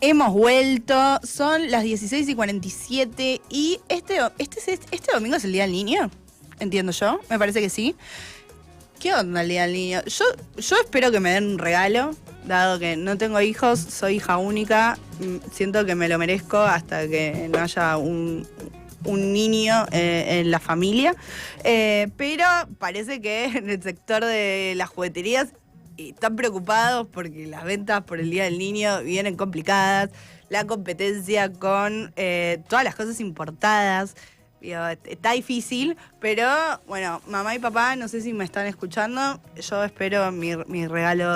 Hemos vuelto, son las 16:47 y este domingo es el Día del Niño, entiendo yo, me parece que sí. ¿Qué onda el Día del Niño? Yo espero que me den un regalo, dado que no tengo hijos, soy hija única, siento que me lo merezco hasta que no haya un niño en la familia, pero parece que en el sector de las jugueterías están preocupados porque las ventas por el Día del Niño vienen complicadas, la competencia con todas las cosas importadas, digo, está difícil, pero bueno, mamá y papá, no sé si me están escuchando, yo espero mi regalo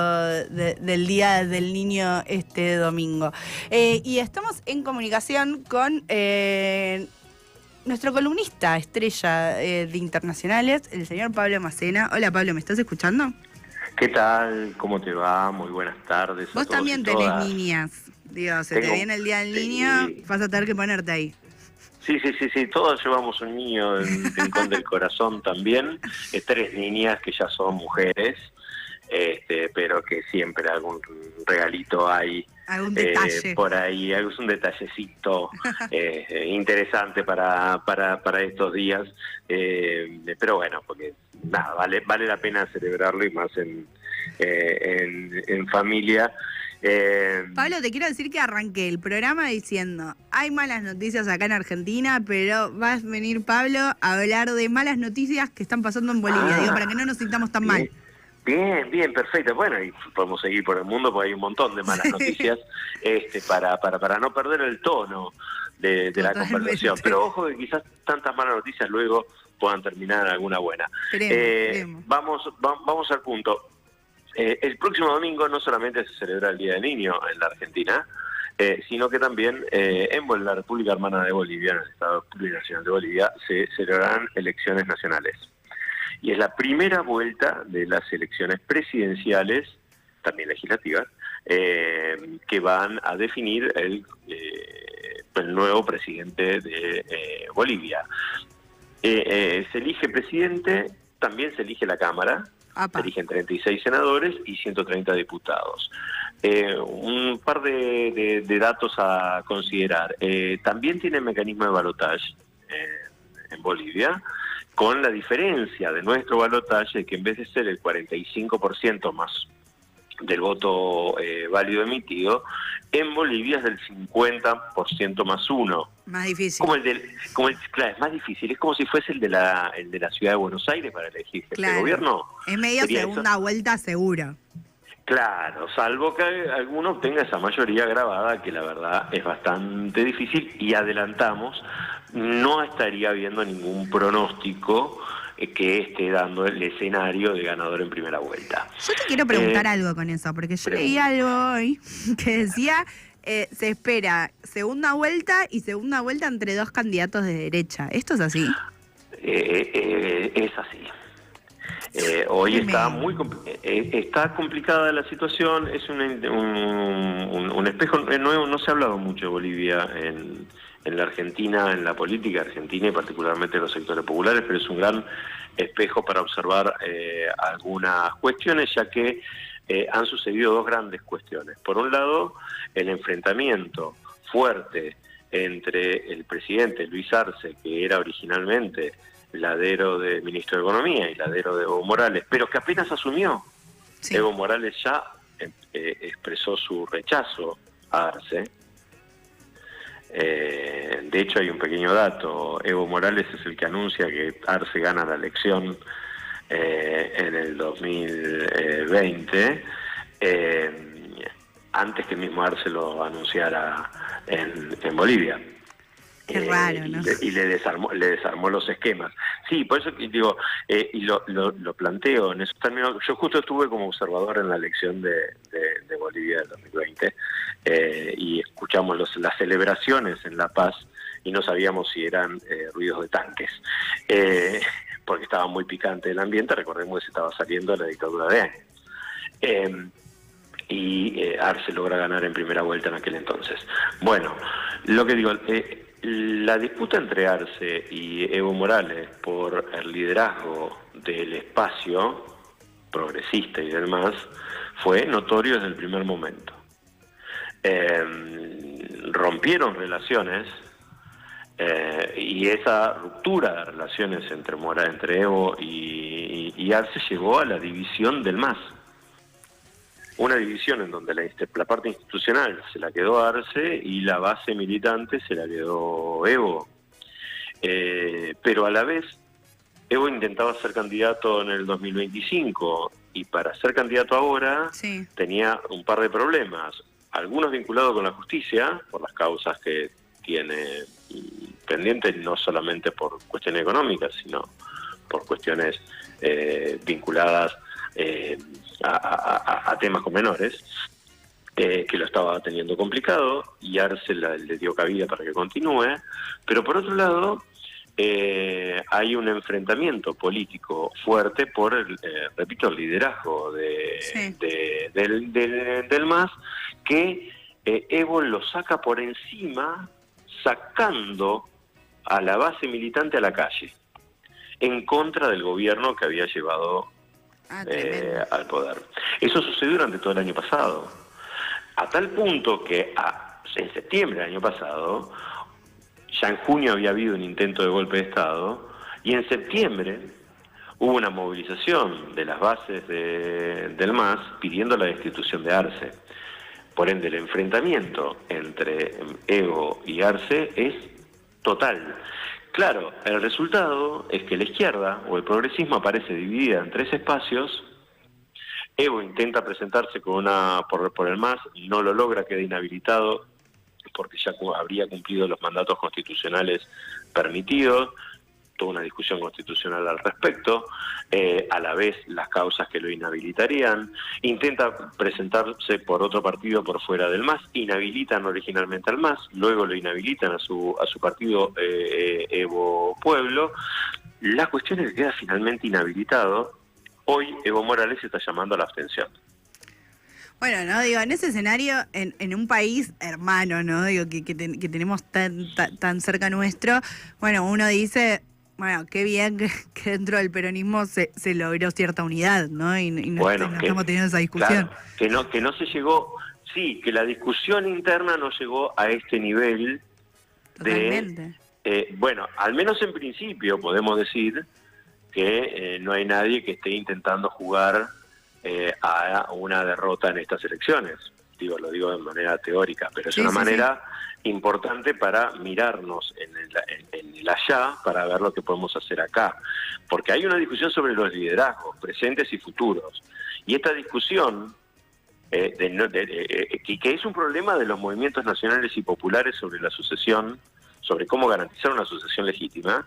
del Día del Niño este domingo. Y estamos en comunicación con nuestro columnista estrella de internacionales, el señor Pablo Macena. Hola Pablo, ¿me estás escuchando? ¿Qué tal? ¿Cómo te va? Muy buenas tardes. Vos también tenés niñas. Digo, te viene el Día del Niño, vas a tener que ponerte ahí. Sí, todos llevamos un niño en el rincón del corazón también. 3 niñas que ya son mujeres, pero que siempre algún regalito hay. Algún detalle. Por ahí, algún detallecito interesante para estos días. Pero bueno, porque nada, vale la pena celebrarlo y más en familia. Pablo, te quiero decir que arranqué el programa diciendo, hay malas noticias acá en Argentina, pero va a venir Pablo a hablar de malas noticias que están pasando en Bolivia, digo, para que no nos sintamos tan mal. Bien, perfecto. Bueno, y podemos seguir por el mundo porque hay un montón de malas noticias para no perder el tono de la conversación. Pero ojo que quizás tantas malas noticias luego puedan terminar en alguna buena. Esperemos. Vamos al punto. El próximo domingo no solamente se celebra el Día del Niño en la Argentina, sino que también en la República Hermana de Bolivia, en el Estado Plurinacional de Bolivia, se celebrarán elecciones nacionales. Y es la primera vuelta de las elecciones presidenciales, también legislativas, que van a definir el nuevo presidente de Bolivia. Se elige presidente, también se elige la Cámara. Se eligen 36 senadores y 130 diputados. Un par de datos a considerar. También tiene mecanismo de balotaje en Bolivia, con la diferencia de nuestro balotaje, que en vez de ser el 45% más del voto válido emitido, en Bolivia es del 50% más 1. Más difícil. Claro, es más difícil. Es como si fuese el de la Ciudad de Buenos Aires para elegir jefe de gobierno. Es medio segunda vuelta seguro. Claro, salvo que alguno obtenga esa mayoría grabada, que la verdad es bastante difícil, y adelantamos, no estaría habiendo ningún pronóstico que esté dando el escenario de ganador en primera vuelta. Yo te quiero preguntar algo con eso, porque yo leí algo hoy que decía, se espera segunda vuelta y segunda vuelta entre 2 candidatos de derecha. ¿Esto es así? Es así. Hoy está complicada la situación, es un espejo. No se ha hablado mucho de Bolivia en la Argentina, en la política argentina y particularmente en los sectores populares, pero es un gran espejo para observar algunas cuestiones, ya que han sucedido 2 grandes cuestiones. Por un lado, el enfrentamiento fuerte entre el presidente Luis Arce, que era originalmente ladero de ministro de Economía y ladero de Evo Morales, pero que apenas asumió. Sí. Evo Morales ya expresó su rechazo a Arce. De hecho, hay un pequeño dato. Evo Morales es el que anuncia que Arce gana la elección en el 2020, antes que el mismo Arce lo anunciara en Bolivia. Qué raro, ¿no? Y le desarmó los esquemas. Sí, por eso digo, y lo planteo en esos términos. Yo justo estuve como observador en la elección de Bolivia del 2020 y escuchamos las celebraciones en La Paz y no sabíamos si eran ruidos de tanques, porque estaba muy picante el ambiente. Recordemos que se estaba saliendo de la dictadura de años. Y Arce logra ganar en primera vuelta en aquel entonces. Bueno, lo que digo, la disputa entre Arce y Evo Morales por el liderazgo del espacio progresista y demás fue notorio desde el primer momento. rompieron relaciones, y esa ruptura de relaciones entre Evo y Arce llevó a la división del MAS. Una división en donde la parte institucional se la quedó Arce y la base militante se la quedó Evo. Pero a la vez, Evo intentaba ser candidato en el 2025 y para ser candidato ahora tenía un par de problemas. Algunos vinculados con la justicia, por las causas que tiene pendientes, no solamente por cuestiones económicas, sino por cuestiones vinculadas a temas con menores, que lo estaba teniendo complicado, y Arce le dio cabida para que continúe. Pero por otro lado, hay un enfrentamiento político fuerte por repito, el liderazgo del MAS, que Evo lo saca por encima, sacando a la base militante a la calle, en contra del gobierno que había llevado al poder. Eso sucedió durante todo el año pasado, a tal punto que en septiembre del año pasado, ya en junio había habido un intento de golpe de Estado, y en septiembre hubo una movilización de las bases del MAS pidiendo la destitución de Arce. Por ende, el enfrentamiento entre Evo y Arce es total. Claro, el resultado es que la izquierda o el progresismo aparece dividida en tres espacios. Evo intenta presentarse por el MAS, no lo logra, queda inhabilitado porque ya habría cumplido los mandatos constitucionales permitidos. Toda una discusión constitucional al respecto, a la vez las causas que lo inhabilitarían. Intenta presentarse por otro partido por fuera del MAS, inhabilitan originalmente al MAS, luego lo inhabilitan a su partido Evo Pueblo. La cuestión es que queda finalmente inhabilitado. Hoy Evo Morales está llamando a la abstención. Bueno, no digo, en ese escenario, en un país hermano, ¿no? Digo, que tenemos tan cerca nuestro, bueno, uno dice, bueno, qué bien que dentro del peronismo se logró cierta unidad, ¿no? Y no estamos teniendo esa discusión. Claro, que no se llegó, sí, que la discusión interna no llegó a este nivel. Totalmente. Bueno, al menos en principio podemos decir que no hay nadie que esté intentando jugar a una derrota en estas elecciones. Lo digo de manera teórica, pero es una manera importante para mirarnos en el allá, para ver lo que podemos hacer acá. Porque hay una discusión sobre los liderazgos, presentes y futuros. Y esta discusión, que es un problema de los movimientos nacionales y populares sobre la sucesión, sobre cómo garantizar una sucesión legítima,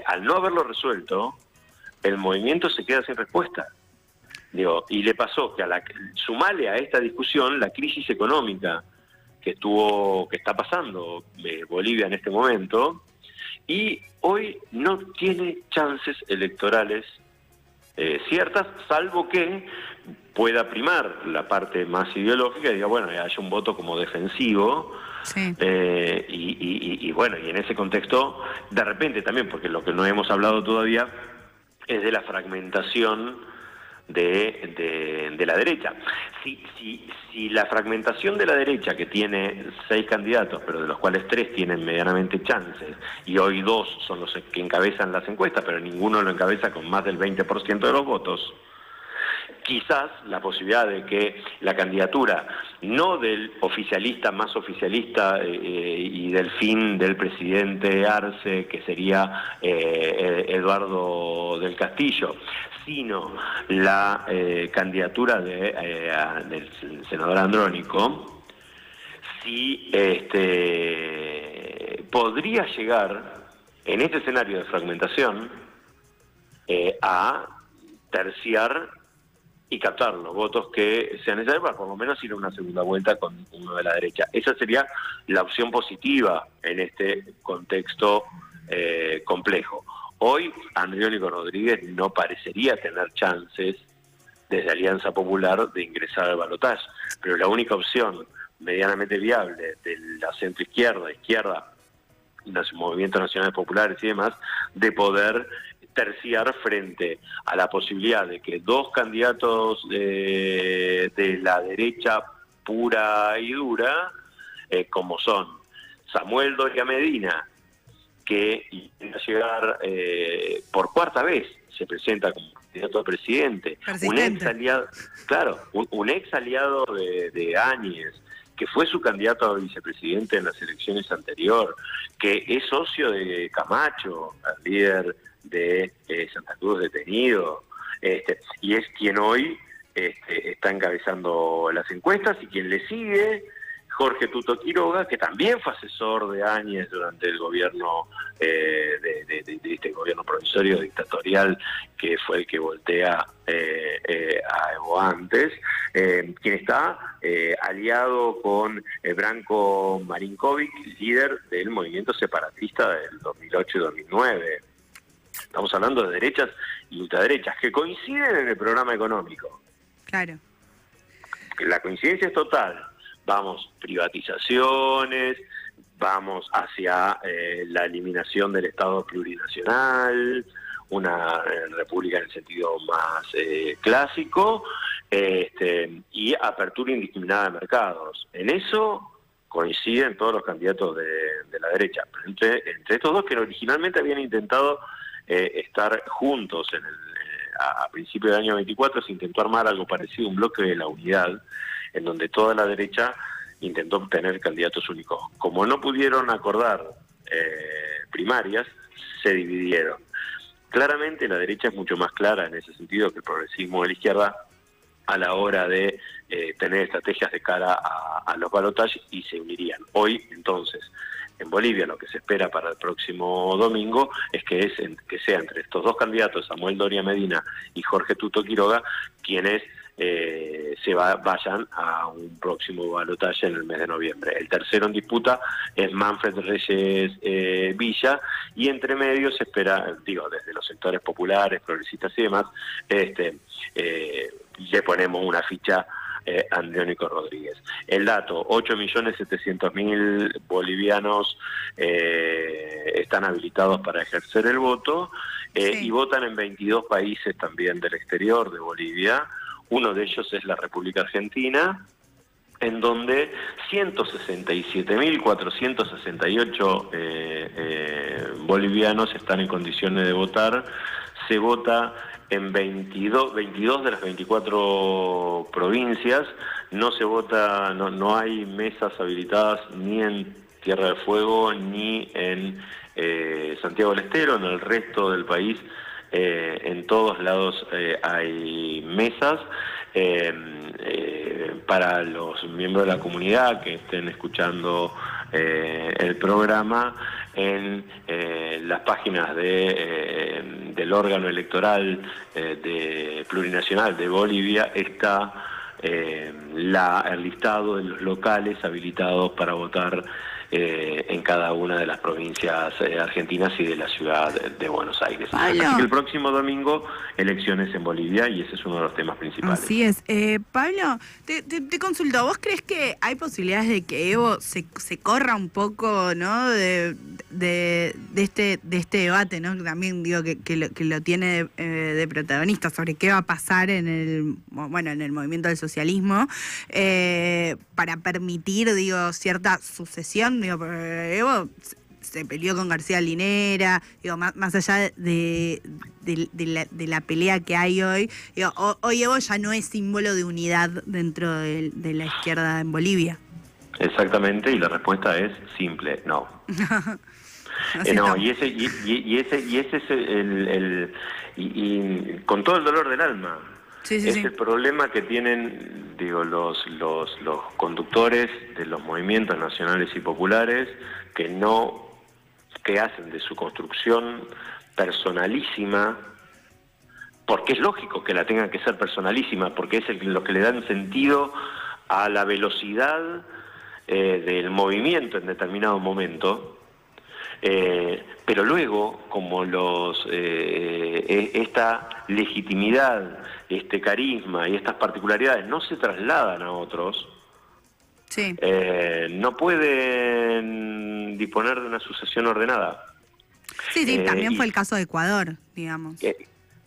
al no haberlo resuelto, el movimiento se queda sin respuesta. Y le pasó que sumale a esta discusión la crisis económica que está pasando Bolivia en este momento, y hoy no tiene chances electorales ciertas, salvo que pueda primar la parte más ideológica y diga, bueno, haya un voto como defensivo. Sí. Y bueno, y en ese contexto, de repente también, porque lo que no hemos hablado todavía es de la fragmentación de la derecha. Si la fragmentación de la derecha, que tiene 6 candidatos, pero de los cuales 3 tienen medianamente chances, y hoy 2 son los que encabezan las encuestas, pero ninguno lo encabeza con más del 20% de los votos, quizás la posibilidad de que la candidatura, no del oficialista más oficialista y del fin del presidente Arce, que sería Eduardo del Castillo, sino la candidatura del senador Andrónico, sí podría llegar, en este escenario de fragmentación, a terciar y captar los votos que sean necesarios para por lo menos ir a una segunda vuelta con uno de la derecha. Esa sería la opción positiva en este contexto complejo. Hoy Andrónico Rodríguez no parecería tener chances desde Alianza Popular de ingresar al balotaje, pero la única opción medianamente viable de la izquierda, los movimientos nacionales populares y demás, de poder terciar frente a la posibilidad de que 2 candidatos de la derecha pura y dura como son Samuel Doria Medina, que intenta llegar por cuarta vez, se presenta como candidato a presidente, un ex aliado, claro, un ex aliado de Áñez, que fue su candidato a vicepresidente en las elecciones anteriores, que es socio de Camacho, el líder de Santa Cruz detenido, y es quien hoy está encabezando las encuestas, y quien le sigue, Jorge Tuto Quiroga, que también fue asesor de Áñez durante el gobierno de este gobierno provisorio dictatorial, que fue el que voltea a Evo antes, quien está aliado con Branko Marinkovic, líder del movimiento separatista del 2008 y 2009. Estamos hablando de derechas y ultraderechas que coinciden en el programa económico. Claro. La coincidencia es total. Vamos, privatizaciones, vamos hacia la eliminación del Estado plurinacional, una república en el sentido más clásico, y apertura indiscriminada de mercados. En eso coinciden todos los candidatos de la derecha, pero entre estos dos que originalmente habían intentado estar juntos a principios del año 24, se intentó armar algo parecido a un bloque de la unidad, en donde toda la derecha intentó obtener candidatos únicos. Como no pudieron acordar primarias, se dividieron. Claramente la derecha es mucho más clara en ese sentido que el progresismo de la izquierda a la hora de tener estrategias de cara a los balotajes, y se unirían. Hoy, entonces, en Bolivia lo que se espera para el próximo domingo es que sea entre estos dos candidatos, Samuel Doria Medina y Jorge Tuto Quiroga, quienes vayan a un próximo balotaje en el mes de noviembre. El tercero en disputa es Manfred Reyes Villa, y entre medio se espera, desde los sectores populares, progresistas y demás, le ponemos una ficha Andrónico Rodríguez. El dato: 8.700.000 bolivianos están habilitados para ejercer el voto, y votan en 22 países también del exterior de Bolivia. Uno de ellos es la República Argentina, en donde 167.468 bolivianos están en condiciones de votar. Se vota en 22 de las 24 provincias. No se vota, no hay mesas habilitadas ni en Tierra del Fuego ni en Santiago del Estero. En el resto del país, en todos lados hay mesas. Para los miembros de la comunidad que estén escuchando el programa, en las páginas del órgano electoral plurinacional de Bolivia está el listado de los locales habilitados para votar en cada una de las provincias argentinas y de la ciudad de Buenos Aires. Pablo. Así que el próximo domingo, elecciones en Bolivia, y ese es uno de los temas principales. Así es. Pablo, te consulto, ¿vos crees que hay posibilidades de que Evo se corra un poco, ¿no?, de este debate, ¿no? También digo que lo tiene de protagonista sobre qué va a pasar en el movimiento del socialismo, para permitir, cierta sucesión. Evo se peleó con García Linera, más allá de la pelea que hay hoy, hoy Evo ya no es símbolo de unidad dentro de la izquierda en Bolivia. Exactamente, y la respuesta es simple: no. No, y ese es y con todo el dolor del alma. Sí. El problema que tienen, los conductores de los movimientos nacionales y populares, que hacen de su construcción personalísima, porque es lógico que la tengan que ser personalísima, porque es lo que le dan sentido a la velocidad del movimiento en determinado momento. Pero luego, como esta legitimidad, este carisma y estas particularidades no se trasladan a otros, sí, no pueden disponer de una sucesión ordenada. Sí, también fue el caso de Ecuador, digamos.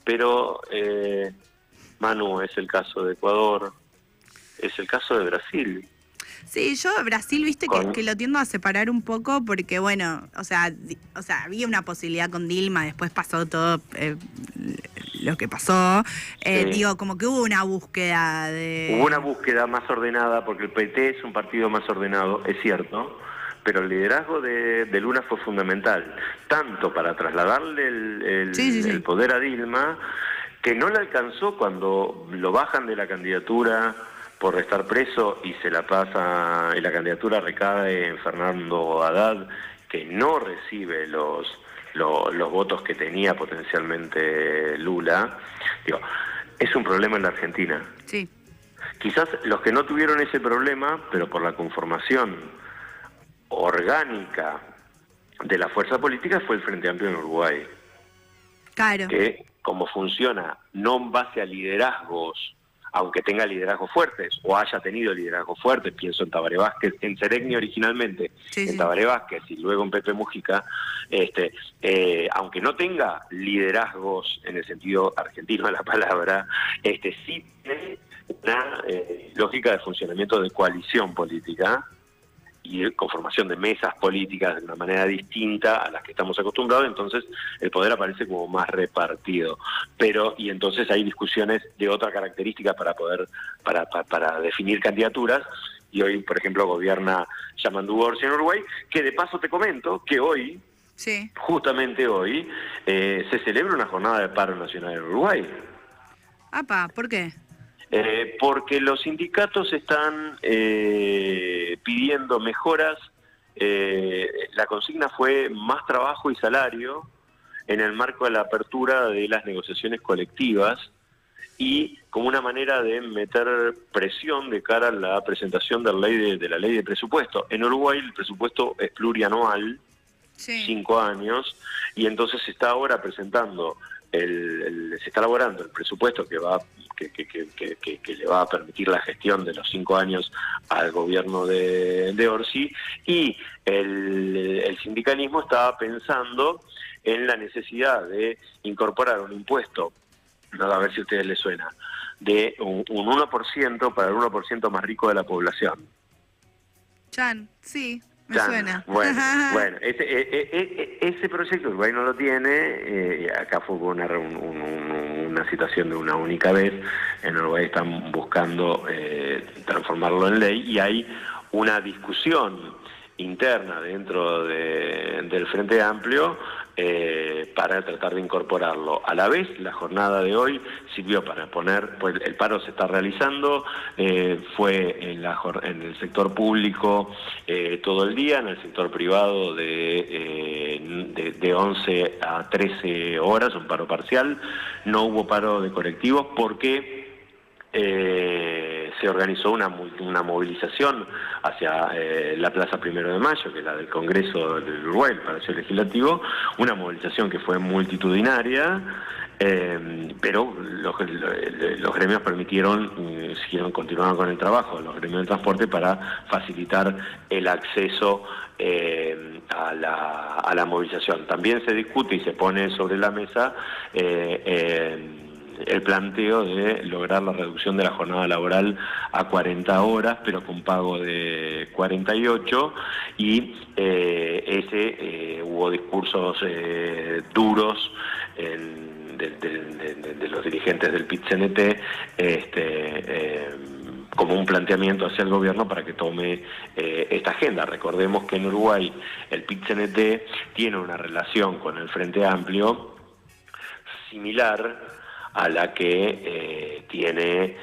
Pero, Manu, es el caso de Ecuador, es el caso de Brasil. Sí, yo Brasil, viste, que lo tiendo a separar un poco porque, bueno, o sea, había una posibilidad con Dilma, después pasó todo lo que pasó. Sí. Digo, como que hubo una búsqueda de... Hubo una búsqueda más ordenada, porque el PT es un partido más ordenado, es cierto, pero el liderazgo de Lula fue fundamental, tanto para trasladarle Sí. el poder a Dilma, que no le alcanzó cuando lo bajan de la candidatura por estar preso y se la pasa, y la candidatura recae en Fernando Haddad, que no recibe los votos que tenía potencialmente Lula. Digo, es un problema en la Argentina. Sí. Quizás los que no tuvieron ese problema, pero por la conformación orgánica de la fuerza política, fue el Frente Amplio en Uruguay. Claro. Que como funciona, no en base a liderazgos, aunque tenga liderazgos fuertes, o haya tenido liderazgos fuertes, pienso en Tabaré Vázquez, en Cerecni originalmente, en Tabaré Vázquez y luego en Pepe Mujica, aunque no tenga liderazgos en el sentido argentino de la palabra, sí tiene una lógica de funcionamiento de coalición política y de conformación de mesas políticas de una manera distinta a las que estamos acostumbrados, entonces el poder aparece como más repartido. Y entonces hay discusiones de otra característica para definir candidaturas, y hoy, por ejemplo, gobierna Yamandu Orsi en Uruguay, que de paso te comento que hoy, sí, justamente hoy, se celebra una jornada de paro nacional en Uruguay. Apa, ¿por qué? Porque los sindicatos están pidiendo mejoras. La consigna fue más trabajo y salario en el marco de la apertura de las negociaciones colectivas y como una manera de meter presión de cara a la presentación de la ley de presupuesto. En Uruguay el presupuesto es plurianual, 5 años, y entonces se está ahora presentando se está elaborando el presupuesto que le va a permitir la gestión de los 5 años al gobierno de Orsi, y el sindicalismo estaba pensando en la necesidad de incorporar un impuesto, a ver si a ustedes les suena, de un 1% para el 1% más rico de la población. Chan, sí. Me suena. Bueno, ese proyecto Uruguay no lo tiene, acá fue una situación de una única vez, en Uruguay están buscando transformarlo en ley, y hay una discusión interna dentro del Frente Amplio para tratar de incorporarlo. A la vez, la jornada de hoy sirvió para poner, pues el paro se está realizando, fue en el sector público todo el día, en el sector privado de 11 a 13 horas, un paro parcial. No hubo paro de colectivos porque se organizó una movilización hacia la Plaza Primero de Mayo, que es la del Congreso del Uruguay, el Palacio Legislativo, una movilización que fue multitudinaria, pero los gremios continuaron con el trabajo, los gremios del transporte, para facilitar el acceso a la movilización. También se discute y se pone sobre la mesa el planteo de lograr la reducción de la jornada laboral a 40 horas, pero con pago de 48, y hubo discursos duros de los dirigentes del PIT-CNT, como un planteamiento hacia el gobierno para que tome esta agenda. Recordemos que en Uruguay el PIT-CNT tiene una relación con el Frente Amplio similar a la que tiene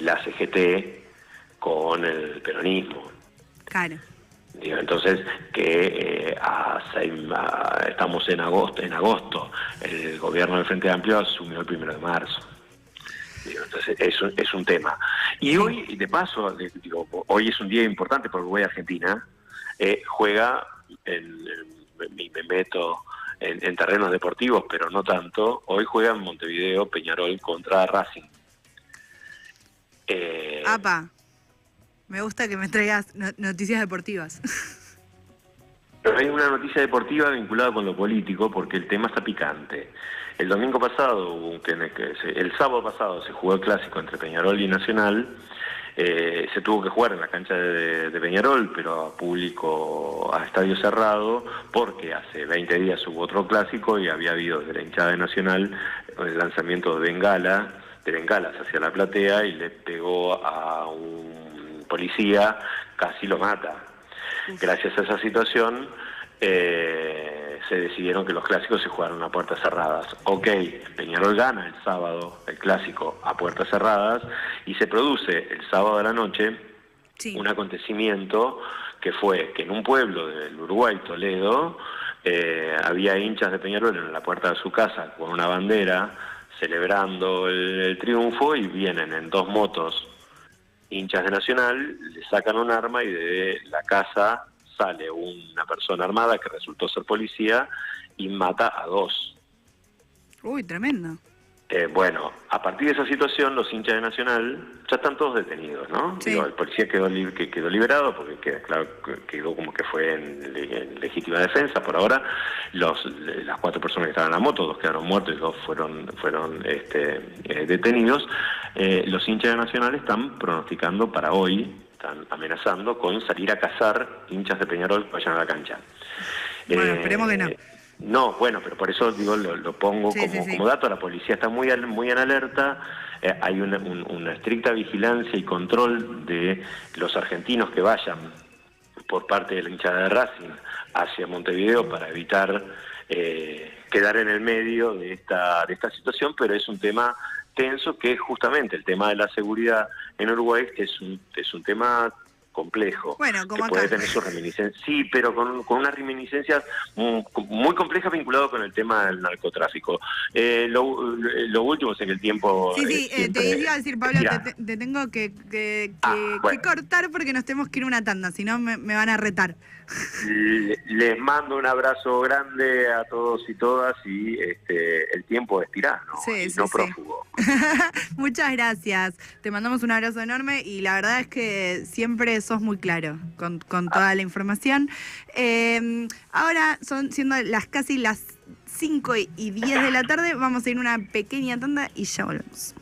la CGT con el peronismo. Claro. Digo, entonces, que estamos en agosto, el gobierno del Frente Amplio asumió el 1 de marzo. Digo, entonces, es un tema. Y hoy, de paso, hoy es un día importante para Uruguay y Argentina. Juega, me meto en terrenos deportivos, pero no tanto. Hoy juega en Montevideo Peñarol contra Racing. Apa, me gusta que me traigas noticias deportivas. Pero hay una noticia deportiva vinculada con lo político, porque el tema está picante. El domingo pasado, el sábado pasado, se jugó el clásico entre Peñarol y Nacional, Se tuvo que jugar en la cancha de Peñarol, pero a público, a estadio cerrado, porque hace 20 días hubo otro clásico y había habido de la hinchada de Nacional el lanzamiento de bengalas hacia la platea y le pegó a un policía, casi lo mata. Gracias a esa situación se decidieron que los clásicos se jugaran a puertas cerradas. Ok, Peñarol gana el sábado el clásico a puertas cerradas y se produce el sábado de la noche un acontecimiento que fue que en un pueblo del Uruguay, Toledo, había hinchas de Peñarol en la puerta de su casa con una bandera celebrando el triunfo, y vienen en 2 motos hinchas de Nacional, le sacan un arma y de la casa sale una persona armada que resultó ser policía y mata a 2. Uy, tremendo. Bueno, a partir de esa situación, los hinchas de Nacional ya están todos detenidos, ¿no? Sí. Digo, el policía quedó liberado porque quedó como que fue en legítima defensa por ahora. Las 4 personas que estaban en la moto, 2 quedaron muertos y 2 fueron detenidos. Los hinchas de Nacional están pronosticando para hoy, están amenazando con salir a cazar hinchas de Peñarol que vayan a la cancha. Bueno, esperemos que no. No, bueno, pero por eso digo lo pongo como dato. La policía está muy en alerta. Hay una estricta vigilancia y control de los argentinos que vayan por parte de la hinchada de Racing hacia Montevideo para evitar quedar en el medio de esta situación, pero es un tema tenso, que es justamente el tema de la seguridad en Uruguay, que es un tema complejo, bueno, como que puede tener sus reminiscencias, sí, pero con unas reminiscencias muy complejas vinculado con el tema del narcotráfico. Lo último es que el tiempo... Sí, te iba a decir, Pablo, te tengo que cortar porque nos tenemos que ir a una tanda, si no me van a retar. Les mando un abrazo grande a todos y todas, y el tiempo es tirano, no prófugo. Muchas gracias, te mandamos un abrazo enorme y la verdad es que siempre sos muy claro con toda la información. Ahora siendo casi las 5:10 de la tarde, vamos a ir a una pequeña tanda y ya volvemos.